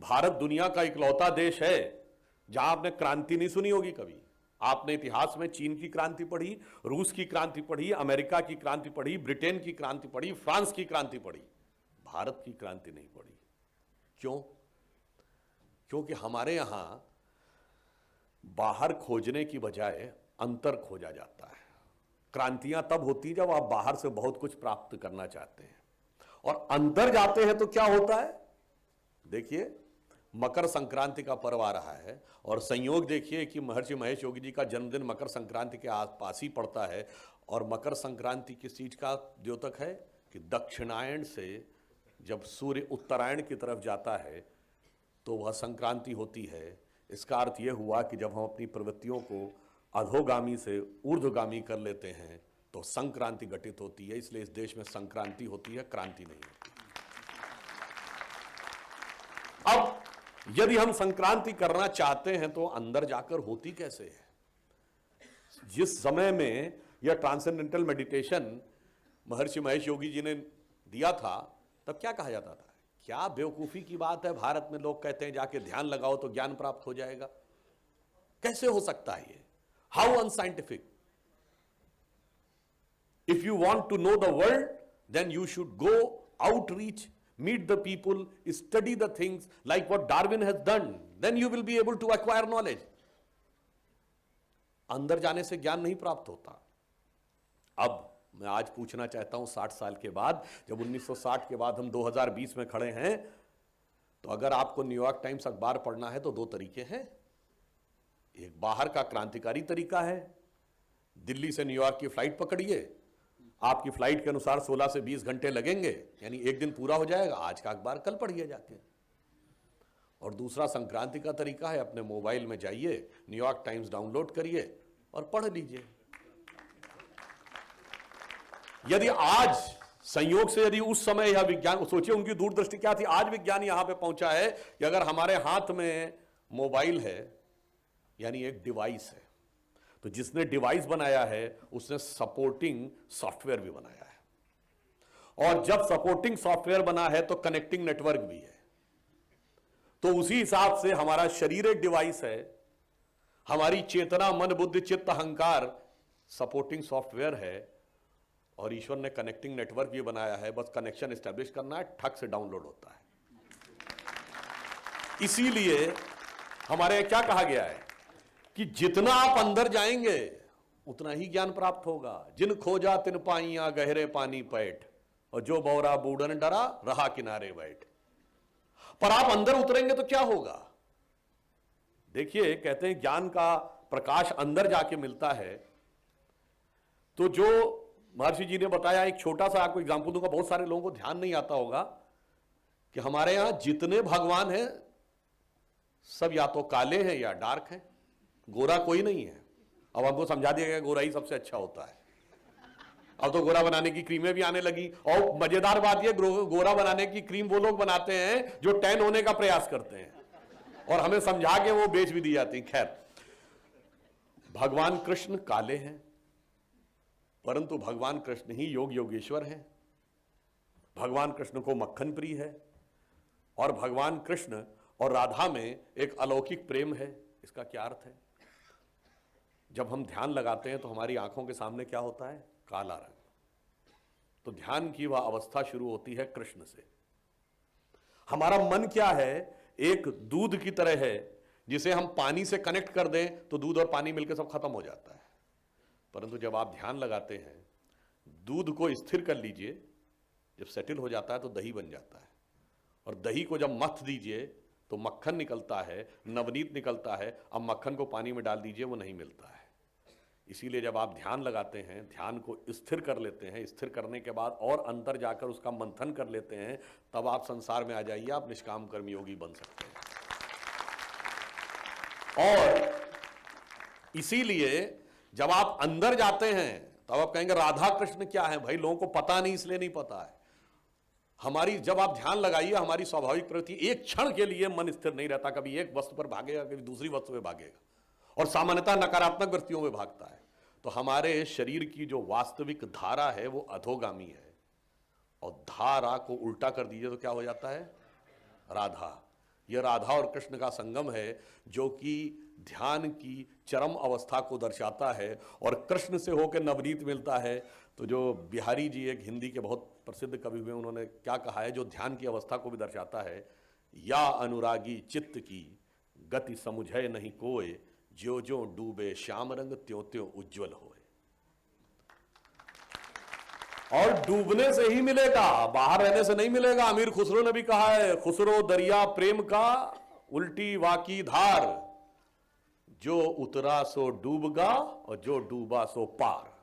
भारत दुनिया का इकलौता देश है जहां आपने क्रांति नहीं सुनी होगी कभी। आपने इतिहास में चीन की क्रांति पढ़ी, रूस की क्रांति पढ़ी, अमेरिका की क्रांति पढ़ी, ब्रिटेन की क्रांति पढ़ी, फ्रांस की क्रांति पढ़ी, भारत की क्रांति नहीं पढ़ी। क्यों? क्योंकि हमारे यहां बाहर खोजने की बजाय अंतर खोजा जाता है। क्रांतियां तब होती जब आप बाहर से बहुत कुछ प्राप्त करना चाहते हैं और अंदर जाते हैं तो क्या होता है। देखिए, मकर संक्रांति का पर्व आ रहा है और संयोग देखिए कि महर्षि महेश योगी जी का जन्मदिन मकर संक्रांति के आसपास ही पड़ता है। और मकर संक्रांति किस चीज का द्योतक है कि दक्षिणायन से जब सूर्य उत्तरायण की तरफ जाता है तो वह संक्रांति होती है। इसका अर्थ यह हुआ कि जब हम अपनी प्रवृत्तियों को अधोगामी से ऊर्ध्वगामी कर लेते हैं तो संक्रांति घटित होती है। इसलिए इस देश में संक्रांति होती है, क्रांति नहीं होती। अब यदि हम संक्रांति करना चाहते हैं तो अंदर जाकर होती कैसे है। जिस समय में यह ट्रांसेंडेंटल मेडिटेशन महर्षि महेश योगी जी ने दिया था तब क्या कहा जाता था, क्या बेवकूफी की बात है, भारत में लोग कहते हैं जाके ध्यान लगाओ तो ज्ञान प्राप्त हो जाएगा। कैसे हो सकता है ये? How unscientific. If you want to know the world then you should go outreach, meet the people, study the things like what Darwin has done, then you will be able to acquire knowledge. अंदर जाने से ज्ञान नहीं प्राप्त होता। अब मैं आज पूछना चाहता हूं 60 साल के बाद, जब 1960 के बाद हम 2020 में खड़े हैं, तो अगर आपको न्यूयॉर्क टाइम्स अखबार पढ़ना है तो दो तरीके हैं। एक बाहर का क्रांतिकारी तरीका है, दिल्ली से न्यूयॉर्क की फ्लाइट पकड़िए, आपकी फ्लाइट के अनुसार 16 से 20 घंटे लगेंगे, यानी एक दिन पूरा हो जाएगा, आज का अखबार कल पढ़िए जाके। और दूसरा संक्रांति का तरीका है, अपने मोबाइल में जाइए, न्यूयॉर्क टाइम्स डाउनलोड करिए और पढ़ लीजिए। यदि आज संयोग से यदि उस समय यह विज्ञान, सोचिए उनकी दूरदृष्टि क्या थी, आज विज्ञान यहां पे पहुंचा है कि अगर हमारे हाथ में मोबाइल है यानी एक डिवाइस है, तो जिसने डिवाइस बनाया है उसने सपोर्टिंग सॉफ्टवेयर भी बनाया है, और जब सपोर्टिंग सॉफ्टवेयर बना है तो कनेक्टिंग नेटवर्क भी है। तो उसी हिसाब से हमारा शरीर एक डिवाइस है, हमारी चेतना, मन, बुद्धि, चित्त, अहंकार सपोर्टिंग सॉफ्टवेयर है, और ईश्वर ने कनेक्टिंग नेटवर्क भी बनाया है। बस कनेक्शन एस्टेब्लिश करना है, ठक से डाउनलोड होता है। इसीलिए हमारे क्या कहा गया है कि जितना आप अंदर जाएंगे उतना ही ज्ञान प्राप्त होगा। जिन खोजा तिन पाइया गहरे पानी पैठ, और जो बौरा बूढ़न डरा रहा किनारे बैठ। पर आप अंदर उतरेंगे तो क्या होगा। देखिए, कहते हैं ज्ञान का प्रकाश अंदर जाके मिलता है। तो जो महर्षि जी ने बताया, एक छोटा सा आपको एग्जांपल दूंगा, बहुत सारे लोगों को ध्यान नहीं आता होगा कि हमारे यहां जितने भगवान हैं सब या तो काले हैं या डार्क हैं, गोरा कोई नहीं है। अब हमको समझा दिया गया गोरा ही सबसे अच्छा होता है। अब तो गोरा बनाने की क्रीमें भी आने लगी, और मजेदार बात यह, गोरा बनाने की क्रीम वो लोग बनाते हैं जो टैन होने का प्रयास करते हैं, और हमें समझा के वो बेच भी दी जाती। खैर, भगवान कृष्ण काले हैं, परंतु भगवान कृष्ण ही योग योगेश्वर हैं। भगवान कृष्ण को मक्खन प्रिय है, और भगवान कृष्ण और राधा में एक अलौकिक प्रेम है। इसका क्या अर्थ है? जब हम ध्यान लगाते हैं तो हमारी आंखों के सामने क्या होता है? काला रंग। तो ध्यान की वह अवस्था शुरू होती है कृष्ण से। हमारा मन क्या है? एक दूध की तरह है, जिसे हम पानी से कनेक्ट कर दें तो दूध और पानी मिलकर सब खत्म हो जाता है। परंतु जब आप ध्यान लगाते हैं, दूध को स्थिर कर लीजिए, जब सेटल हो जाता है तो दही बन जाता है, और दही को जब मथ दीजिए तो मक्खन निकलता है, नवनीत निकलता है। अब मक्खन को पानी में डाल दीजिए, वो नहीं मिलता है। इसीलिए जब आप ध्यान लगाते हैं, ध्यान को स्थिर कर लेते हैं, स्थिर करने के बाद और अंदर जाकर उसका मंथन कर लेते हैं, तब आप संसार में आ जाइए, आप निष्काम कर्म योगी बन सकते हैं। और इसीलिए जब आप अंदर जाते हैं तब आप कहेंगे राधा कृष्ण क्या है? भाई, लोगों को पता नहीं, इसलिए नहीं पता है। हमारी, जब आप ध्यान लगाइए, हमारी स्वाभाविक प्रवृत्ति, एक क्षण के लिए मन स्थिर नहीं रहता, कभी एक वस्तु पर भागेगा, कभी दूसरी वस्तु पर भागेगा, और सामान्यतः नकारात्मक वृत्तियों में भागता है। तो हमारे शरीर की जो वास्तविक धारा है वो अधोगामी है, और धारा को उल्टा कर दीजिए तो क्या हो जाता है? राधा। यह राधा और कृष्ण का संगम है, जो कि ध्यान की चरम अवस्था को दर्शाता है। और कृष्ण से होकर नवनीत मिलता है। तो जो बिहारी जी एक हिंदी के बहुत प्रसिद्ध कवि हुए, उन्होंने क्या कहा है, जो ध्यान की अवस्था को भी दर्शाता है, या अनुरागी चित्त की गति समुझे नहीं कोय, ज्यो ज्यो डूबे श्याम रंग त्यों त्यों उज्ज्वल होए। और डूबने से ही मिलेगा, बाहर रहने से नहीं मिलेगा। अमीर खुसरो ने भी कहा है, खुसरो दरिया प्रेम का उल्टी वाकी धार, जो उतरा सो डूबगा और जो डूबा सो पार।